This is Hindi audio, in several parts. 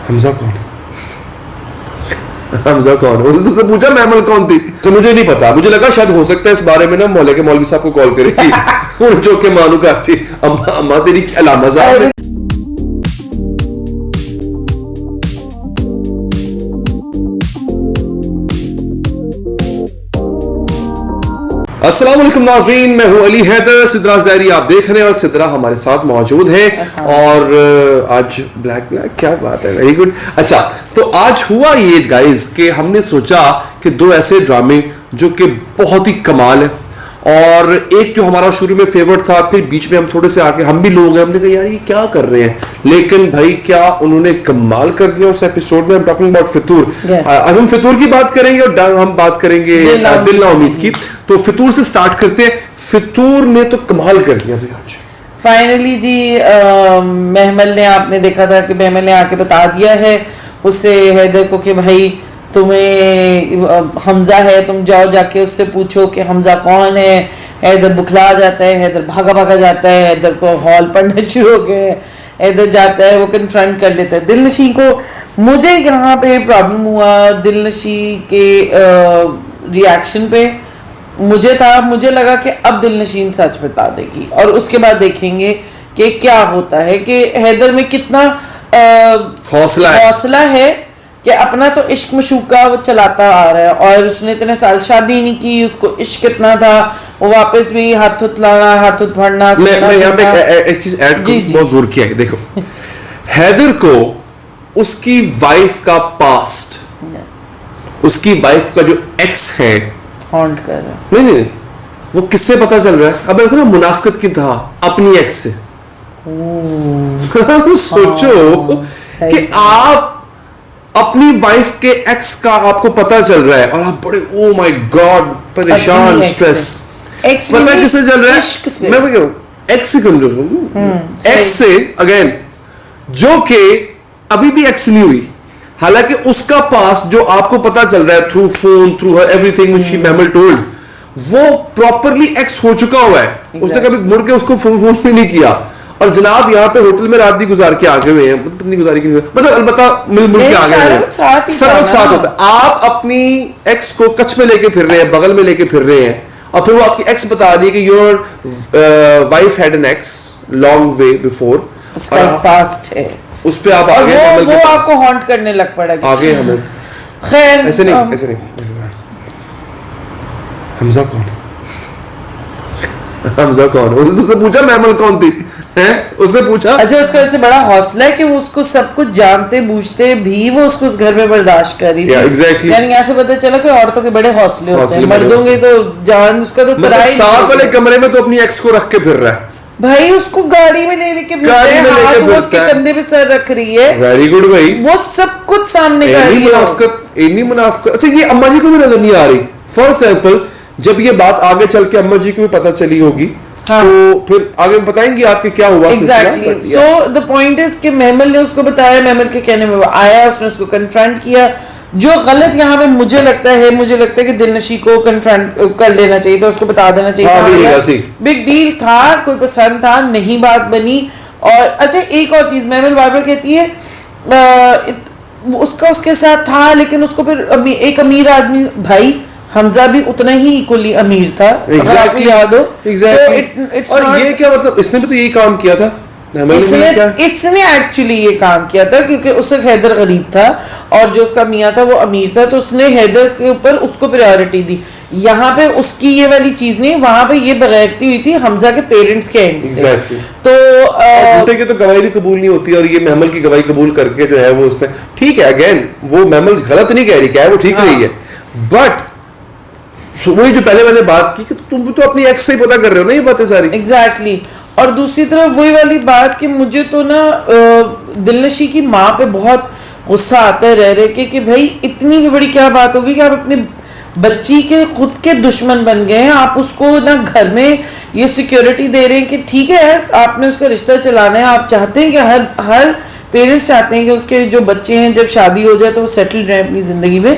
हमजा कौन है? हमजा कौन है? उससे पूछा महमल कौन थी? तो मुझे नहीं पता, मुझे लगा शायद हो सकता है इस बारे में ना मोहल्ले के मौलवी साहब को कॉल करेगी जो के मानू का थी अम्मा तेरी क्या लामजा है। अस्सलाम वालेकुम नाज़रीन, मैं हूं अली हैदर। सिद्रास डायरी आप देख रहे हैं और सिद्रा हमारे साथ मौजूद है। और आज ब्लैक क्या बात है, वेरी गुड। अच्छा, तो आज हुआ ये गाइस कि हमने सोचा कि दो ऐसे ड्रामे जो कि बहुत ही कमाल है, और एक जो हमारा शुरू में फेवरेट था, फिर बीच में हम थोड़े से आके हम भी लोग हैं, हमने कहा यार ये क्या कर रहे हैं, लेकिन भाई क्या उन्होंने कमाल कर दिया उस एपिसोड में। हम टॉकिंग अबाउट फितूर। अब हम फितूर की बात करेंगे और हम बात करेंगे दिल ना उम्मीद की। तो फितूर से स्टार्ट करते हैं। फितूर ने तो कमाल कर दिया भाई आज फाइनली जी। महमल ने, आपने देखा था कि महमल ने आके बता दिया है उससे हैदर को कि भाई तुम्हें हमजा है, तुम जाओ जाके उससे पूछो कि हमजा कौन है। हैदर बुखला जाता है, हैदर भागा भागा जाता है, हैदर को हॉल पढ़ने शुरू हो गए। हैदर जाता है, वो कन्फ्रंट कर लेता है दिलनशी को। मुझे यहाँ पे प्रॉब्लम हुआ दिलनशी के रिएक्शन पे। मुझे लगा कि अब दिलनशीन सच बता देगी, और उसके बाद देखेंगे कि क्या होता है, कि हैदर में कितना हौसला है कि अपना तो इश्क मशूका वो चलाता आ रहा है, और उसने इतने साल शादी नहीं की, उसको इश्क कितना था, वो वापस भी हाथ लाना, हाथ भरना। मैं यहाँ पे एक चीज ऐड बहुत जोर किया है। देखो हैदर को उसकी वाइफ का पास्ट, उसकी वाइफ का जो एक्स है हॉन्ट कर रहा है। नहीं, वो किससे पता चल रहा है? अब देखो ना, मुनाफिकत की था अपनी एक्स से। सोचो कि आप अपनी वाइफ के एक्स का आपको पता चल रहा है और आप बड़े ओ माय गॉड परेशान, स्ट्रेस। पता है किससे चल रहा है? मैं क्या एक्स से कमजोर, एक्स से अगेन, जो कि अभी भी एक्स नहीं हुई, हालांकि उसका पास जो आपको पता चल रहा है through phone, through her everything she महमल टोल्ड, वो प्रॉपरली एक्स हो चुका हुआ है। उसने कभी मुड़ के उसको फोन भी नहीं किया, और जनाब यहाँ पे होटल में रात भी गुजार के आगे हुए हैं, पत्नी गुजारी की नहीं, मतलब अलबत्ता मिल के आगे हुए हैं, साथ होता है। आप अपनी एक्स को कच्छ में लेके फिर रहे हैं, बगल में लेके फिर रहे हैं, और फिर वो आपकी एक्स बता रही है कि your wife had an x long way before, उसका पास्ट है, उस पे आप आगे वो आपको हॉन्ट करने लग पड़ेगा आगे। हमें खैर ऐसे नहीं हमजा कौन है? हमजा कौन है? उससे पूछा महमल कौन थी हैं? उससे पूछा। अच्छा, उसका ऐसे बड़ा हौसला है कि वो उसको सब कुछ जानते बूझते भी वो उसको उस घर में बर्दाश्त कर रही थी। एग्जैक्टली। यानी यहाँ से पता चला कि औरतों के बड़े हौसले होते हैं, मर्दों के तो जान उसका तो मतलब साथ वाले कमरे में तो अपनी एक्स को रख के फिर रहा है भाई, उसको गाड़ी में ले लेके हाथ वो उसके कंधे पे सर रख रही है। वेरी गुड भाई, वो सब कुछ सामने कर रही है। इन्हीं मुनाफिकत। अच्छा, ये अम्मा जी को भी नजर नहीं आ रही। फॉर एग्जाम्पल, जब ये बात आगे चल के अम्मा जी को भी पता चली होगी, हाँ, तो फिर आगे बताएंगे आपके क्या हुआ। Exactly. So the point is कि महमल ने उसको बताया, महमल के कहने में वो आया, उसने उसको कन्फ्रंट किया। जो गलत यहाँ पे मुझे लगता है कि दिलनशी को कन्फ्रंट कर लेना चाहिए था, उसको बता देना चाहिए था। बिग डील था, कोई पसंद था, नहीं बात बनी। और अच्छा, एक और चीज महमल बार-बार कहती है उसका उसके साथ था, लेकिन उसको फिर एक अमीर आदमी, भाई हमजा भी उतना ही इक्वली अमीर था, exactly, याद हो। exactly. और ये क्या मतलब, इसने भी तो यही काम किया था। इसने एक्चुअली ये काम किया था क्योंकि उससे हैदर गरीब था और जो उसका मियाँ था वो अमीर था, तो उसने हैदर के ऊपर उसको प्रायोरिटी दी। यहाँ पे उसकी ये वाली चीज नहीं, वहां पे ये बगैरती हुई थी हमजा के पेरेंट्स के एंड से। तो बेटे की तो गवाही भी कबूल नहीं होती, और ये महमल की गवाही कबूल करके जो है वो उसने, ठीक है, अगेन वो महमल गलत नहीं कह रही, क्या है वो ठीक रही है, बट वही जो पहले मैंने बात की कि तुम तो अपनी एक्स से ही पता कर रहे हो ना ये बातें सारी। एग्जैक्टली। और दूसरी तरफ वही वाली बात कि मुझे तो ना दिलनशी की माँ पे बहुत गुस्सा आता है रह रहे कि भाई इतनी भी बड़ी क्या बात होगी कि आप अपने बच्ची के खुद के दुश्मन बन गए हैं। आप उसको ना घर में ये सिक्योरिटी दे रहे हैं कि ठीक है यार, आपने उसका रिश्ता चलाना है, आप चाहते हैं कि हर पेरेंट्स चाहते हैं कि उसके जो बच्चे हैं जब शादी हो जाए तो वो सेटल्ड रहे अपनी जिंदगी में,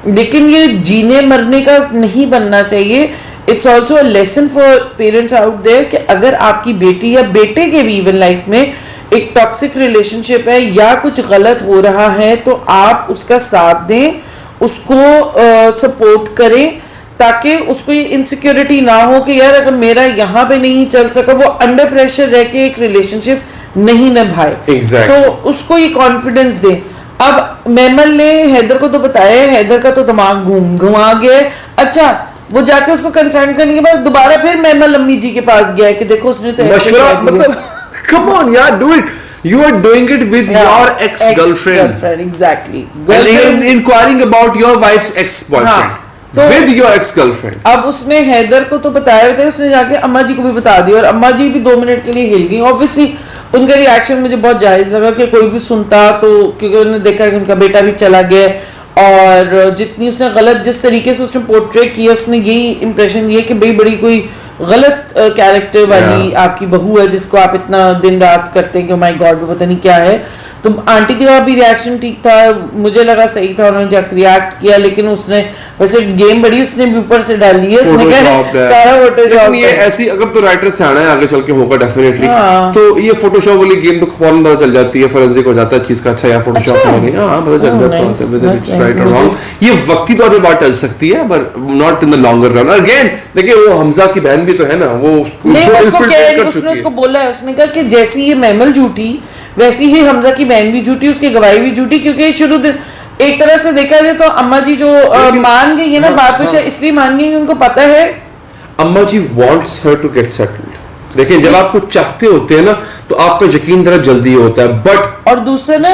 लेकिन ये जीने मरने का नहीं बनना चाहिए। It's also a lesson for parents out there कि अगर आपकी बेटी या बेटे के भी इवन लाइफ में एक टॉक्सिक रिलेशनशिप है या कुछ गलत हो रहा है तो आप उसका साथ दें, उसको सपोर्ट करें, ताकि उसको ये इनसिक्योरिटी ना हो कि यार अगर मेरा यहाँ पे नहीं चल सका, वो अंडर प्रेशर रह के एक रिलेशनशिप नहीं निभाए। Exactly. तो उसको ये कॉन्फिडेंस दे। अब मैमल ने हैदर को तो बताया, हैदर का तो दिमाग घुमा गया। अच्छा, वो जाके उसको कन्फ्रंट करने के बाद दोबारा फिर मैमल अम्मी जी के पास गया कि देखो उसने तो ऐसे मशवरा, कह दिया। मतलब come on यार, do it. You are doing it with your ex-girlfriend. Exactly. And inquiring about your wife's ex-boyfriend. हाँ, तो with your ex-girlfriend. अब उसने हैदर को तो बताया था, उसने जाके अम्मा जी को भी बता दिया और अम्मा जी भी 2 मिनट के लिए हिल गई। ऑब्वियसली उनका रिएक्शन मुझे बहुत जायज लगा कि कोई भी सुनता तो, क्योंकि उन्होंने देखा कि उनका बेटा भी चला गया और जितनी उसने गलत, जिस तरीके से उसने पोर्ट्रे किया, उसने यही इंप्रेशन दिया कि भाई बड़ी कोई गलत कैरेक्टर वाली आपकी बहू है जिसको आप इतना दिन रात करते हैं कि माय गॉड पता नहीं क्या है। तो आंटी का भी रिएक्शन ठीक था, मुझे लगा सही था, उन्होंने जाकर रिएक्ट किया, लेकिन उसने वैसे गेम बड़ी उसने भी ऊपर से डाली है, उसने क्या सारा फोटोशॉप। ये ऐसी अगर तो राइटर से आना है आगे चल के होगा डेफिनेटली, तो ये फोटोशॉप वाली गेम तो फौरन पता चल जाती है, फोरेंसिक हो जाता है चीज का। अच्छा यार फोटोशॉप में नहीं, हाँ पता चल जाता है राइट और रॉन्ग। ये वक्ती तौर पे बात टल सकती है but not in the longer run. Again देखिए वो हमजा की बहन भी तो है ना, वो उसने उसको बोला है, उसने कहा कि जैसी ये मैमल झूठी वैसी ही हमजा की बहन भी झूठी, उसकी गवाही भी झूठी, क्योंकि शुरू एक तरह से देखा जाए तो अम्मा जी जो मान गई है ना बात, तो इसलिए मान गई, उनको पता है अम्मा जी wants her to get settled. देखिए जब आप कुछ चाहते होते हैं ना तो आप पे यकीन जरा जल्दी होता है, बट और दूसरा ना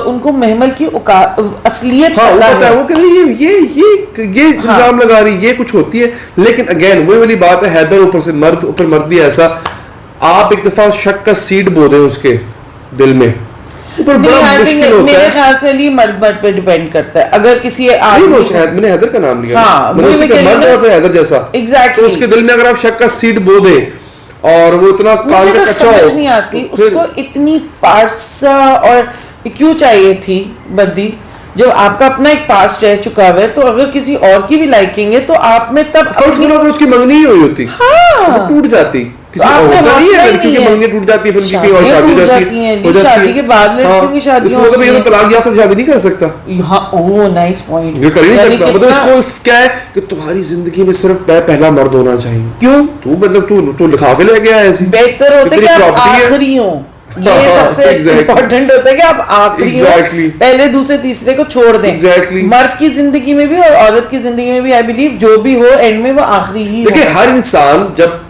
उनको महमल की असलियत हाँ, पता है। वो कहते हैं ये इल्जाम लगा रही, ये कुछ होती है। लेकिन अगेन वही वाली बात है, हैदर ऊपर से मर्द, ऊपर मर्द भी ऐसा, आप एक दफा शक का सीड बो दें उसके दिल में, मेरे ख्याल से ये मर्द पे डिपेंड करता है। अगर किसी मैंने हैदर का नाम लिया, हाँ, मर्द और हैदर जैसा, एग्जैक्टली, तो उसके दिल में अगर आप शक का सीड बो दें और वो इतना कान का कच्चा हो, नहीं आती उसको इतनी पारसा और क्यों चाहिए थी बद्दी, जब आपका अपना एक पास्ट रह चुका है, तो अगर किसी और की भी लाइकिंग है तो आप में तब उसकी मंगनी ही हुई होती, हाँ, टूट जाती, किसी लड़की की मंगनी टूट जाती है, फिर कहीं और शादी हो जाती है, शादी के बाद लड़कियों की शादी मतलब ये तो तलाक याफ्ता शादी नहीं कर सकता। हाँ, ओह नाइस पॉइंट, ये कर ही नहीं सकता। मतलब इसको क्या है कि तुम्हारी जिंदगी में सिर्फ मैं पहला मर्द होना चाहिए। क्यों? तू मतलब तू लिखा के ले गया है ऐसी, बेहतर होता है कि आप आखिरी हो, ये सबसे इम्पोर्टेंट होता है कि आप आखिरी हो, पहले दूसरे तीसरे को छोड़ दें। मर्द की जिंदगी में भी और औरत की जिंदगी में भी आई बिलीव जो भी हो एंड में वो आखिरी ही। देखिए हर इंसान जब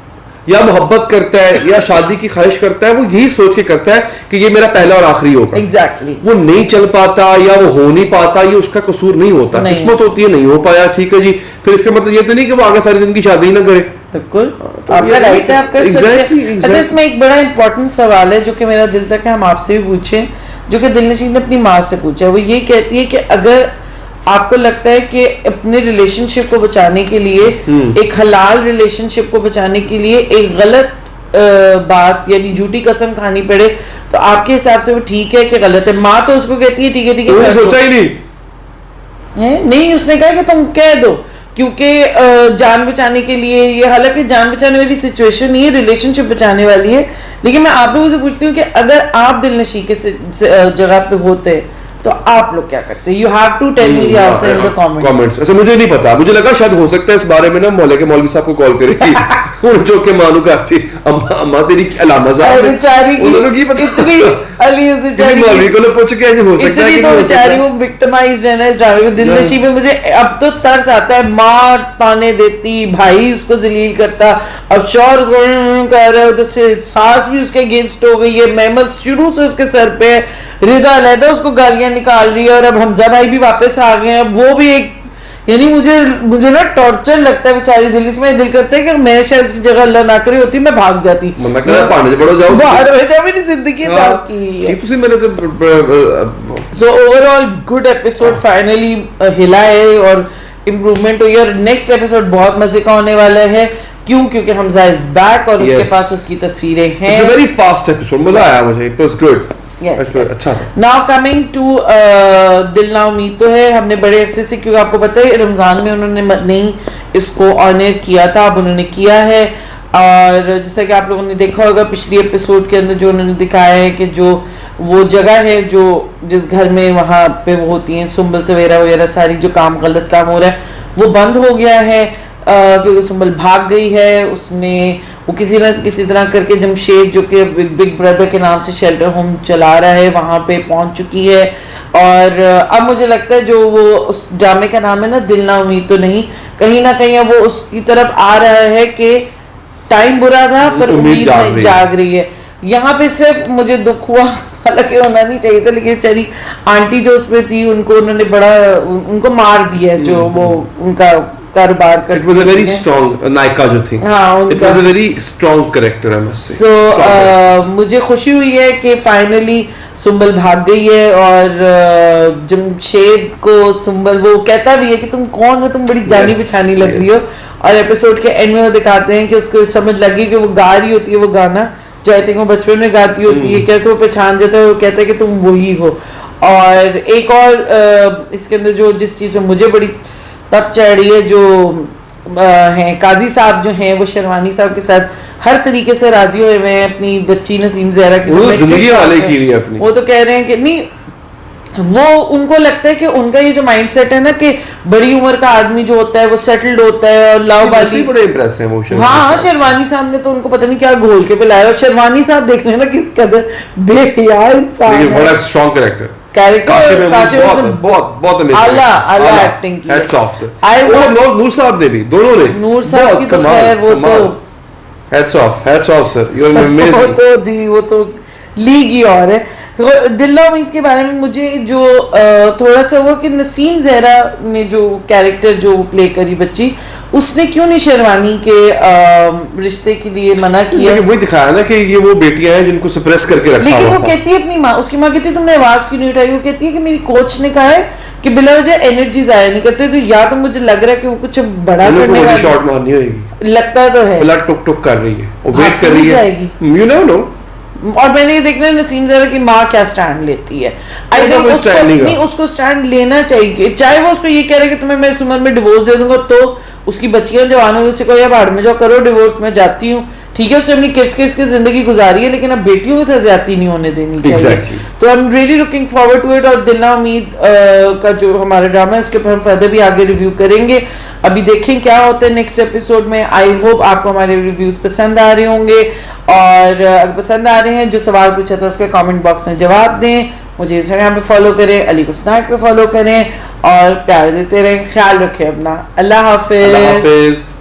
या मोहब्बत करता है या शादी की ख्वाहिश करता है, वो यही सोच के करता है कि ये मेरा पहला और आखिरी होगा। एग्जैक्टली। वो नहीं चल पाता या वो हो नहीं पाता, ये उसका कसूर नहीं होता, किस्मत होती है, नहीं हो पाया, ठीक है जी। फिर इसका मतलब ये तो नहीं कि वो आगे सारी जिंदगी शादी ना करे। बिल्कुल, तो आपका राइट है, आपका अच्छा। इसमें एक बड़ा इंपॉर्टेंट सवाल है जो कि मेरा दिल तक है हम आपसे भी पूछे, जो कि दिलनशीन ने अपनी माँ से पूछा। वो ये कहती है कि अगर आपको लगता है कि अपने रिलेशनशिप को बचाने के लिए, एक हलाल रिलेशनशिप को बचाने के लिए एक गलत बात यानी झूठी कसम खानी पड़े, तो आपके हिसाब से वो ठीक है कि गलत है? माँ तो उसको कहती है ठीक है ठीक है, सोचा ही नहीं, उसने कहा कि तुम कह दो, क्योंकि जान बचाने के लिए ये, हालांकि जान बचाने वाली सिचुएशन नहीं है, रिलेशनशिप बचाने वाली है। लेकिन मैं आप लोगों से पूछती हूँ कि अगर आप दिलनशी के जगह पे होते तो आप लोग क्या करते? You have to tell me the answer in the comments. अच्छा मुझे नहीं पता, मुझे लगा शायद हो सकता है इस बारे में ना मोहल्ले के मौलवी साहब को कॉल करेगी जो के मानू का आती अम्मा तेरी अलामा साहब बेचारी उन्होंने की पता इतनी अली उस बेचारी मौलवी को पूछ के हो सकता है कि तो बेचारी वो विक्टिमाइज्ड है ना इस ड्रामे में। दिलनशी में मुझे अब तो तरस आता है, माँ ताने देती, भाई उसको जलील करता, अब शौहर कर रहा है, उधर से सास भी उसके अगेंस्ट हो गई है, मेहमत शुरू से उसके सर पे, रिदा अलहदा उसको गालियां निकाल रही है, और अब हमजा भाई भी वापस आ गए हैं, वो भी एक, यानी मुझे ना टॉर्चर लगता है बेचारी दिल में। दिल करता है कि मैं शायद उसकी जगह अल्लाह ना करे होती, मैं भाग जाती, बाहर हो जाओ, मेरी जिंदगी so overall good episode finally हिला है और इम्प्रूवमेंट हुई, और नेक्स्ट एपिसोड बहुत मजे का होने वाला है। क्यों? क्योंकि हमजा इज बैक और उसके पास उसकी तस्वीरें हैं। It's a very fast episode, मजा आया मुझे, इट वाज गुड। Yes. अच्छा था। Now coming to दिल ना उम्मीद तो है, हमने बड़े अरसे से, क्योंकि आपको पता है रमजान में उन्होंने नहीं इसको ऑनर किया था, अब उन्होंने किया है। और जैसा कि आप लोगों ने देखा होगा पिछली एपिसोड के अंदर जो उन्होंने दिखाया है कि जो वो जगह है जो जिस घर में वहाँ पे वो होती हैं सुंबल सवेरा वगैरह सारी जो काम गलत काम हो रहा है वो बंद हो गया है, क्योंकि सुंबल भाग गई है। उसने वो किसी न किसी तरह करके जमशेद जो कि बिग ब्रदर के नाम से शेल्टर होम चला रहा है वहाँ पे पहुँच चुकी है। और अब मुझे लगता है जो वो उस ड्रामे का नाम है ना दिल ना उम्मीद तो नहीं, कहीं ना कहीं अब वो उसकी तरफ आ रहा है कि टाइम बुरा था पर उम्मीद जाग रही है। यहाँ पे सिर्फ मुझे दुख हुआ, हालांकि होना नहीं चाहिए था, लेकिन बेचारी आंटी जो उसमें थी उनको उन्होंने बड़ा उनको मार दिया जो वो उनका कारोबार करती थी। It was a very strong नायिका जो थी। हाँ, It was a very strong character I must say। So मुझे खुशी हुई है कि फाइनली सुंबल भाग गई है और जमशेद को सुंबल वो कहता भी है कि तुम कौन हो, तुम बड़ी जानी पहचानी लग रही हो। और एपिसोड के एंड में वो दिखाते हैं कि उसको समझ लगी कि वो गा रही होती है वो गाना जो आई थिंक वो बचपन में गाती होती है, कहते वो पहचान जाता है, वो कहता है कि तुम वही हो। और एक और इसके अंदर जो जिस चीज़ में मुझे बड़ी तब चढ़ रही है जो हैं काजी साहब जो हैं वो शेरवानी साहब के साथ हर तरीके से राजी हुए हुए हैं अपनी बच्ची नसीम ज़हरा की, वो तो कह रहे हैं कि नहीं, वो उनको लगता है कि उनका ये जो माइंडसेट है ना कि बड़ी उम्र का आदमी जो होता है वो सेटल्ड होता है और लाओबाजी बड़े इंप्रेस हैं वो। हाँ, शेरवानी साहब ने तो उनको पता नहीं क्या घोल के पिलाया। और शेरवानी साहब देख लेना किस कदर बेहया इंसान है, बड़ा स्ट्रॉन्ग कैरेक्टर बहुत आला एक्टिंग की। हेड्स ऑफ से नूर साहब ने भी, दोनों ने, नूर साहब की तो खैर वो तो hats off sir, you are amazing. तो जी वो तो लीग ही और है। तो दिल ना उम्मीद के बारे में मुझे जो थोड़ा सा वो कि नसीम ज़हरा ने जो कैरेक्टर जो प्ले करी बच्ची, उसने क्यों नहीं शेरवानी के रिश्ते के लिए मना किया। वही दिखाया ना कि ये वो बेटियां हैं जिनको सप्रेस करके रखा लेकिन वो कहती है अपनी माँ, उसकी माँ कहती है तुमने आवाज क्यों नहीं उठाई, वो कहती है कि मेरी कोच ने कहा है कि बिला वजह एनर्जी जाया नहीं करते, तो या तो मुझे लग रहा है कि वो कुछ बड़ा करने वाली शॉट मारनी होगी, लगता तो है फ्लड टुक टुक कर रही है, वो वेट कर रही है, यू नेवर नो। और मैंने ये देखना नसीम ज़हरा की माँ क्या स्टैंड लेती है। आई थिंक उसको स्टैंड लेना चाहिए, चाहे वो उसको ये कह रहे कि तुम्हें मैं इस उम्र में डिवोर्स दे दूंगा, तो उसकी बच्चियां जवान हो उसे कहो या बाहर में जाओ करो डिवोर्स, मैं जाती हूँ, ठीक है। उसने अपनी किस के जिंदगी गुजारी है, लेकिन अब बेटियों के साथ ज्यादती नहीं होने देनी चाहिए। तो I am really looking forward to it. और दिल ना उम्मीद का जो हमारा ड्रामा है उसके ऊपर हम फर्दर भी आगे रिव्यू करेंगे, अभी देखें क्या होता है नेक्स्ट एपिसोड में। आई होप आपको हमारे रिव्यूज पसंद आ रहे होंगे, और अगर पसंद आ रहे हैं जो सवाल पूछा था उसके कमेंट बॉक्स में जवाब दें, मुझे इंस्टाग्राम पे फॉलो करें, अली को स्नैक पे फॉलो करें और प्यार देते रहें। ख्याल रखें अपना। अल्लाह हाफिज।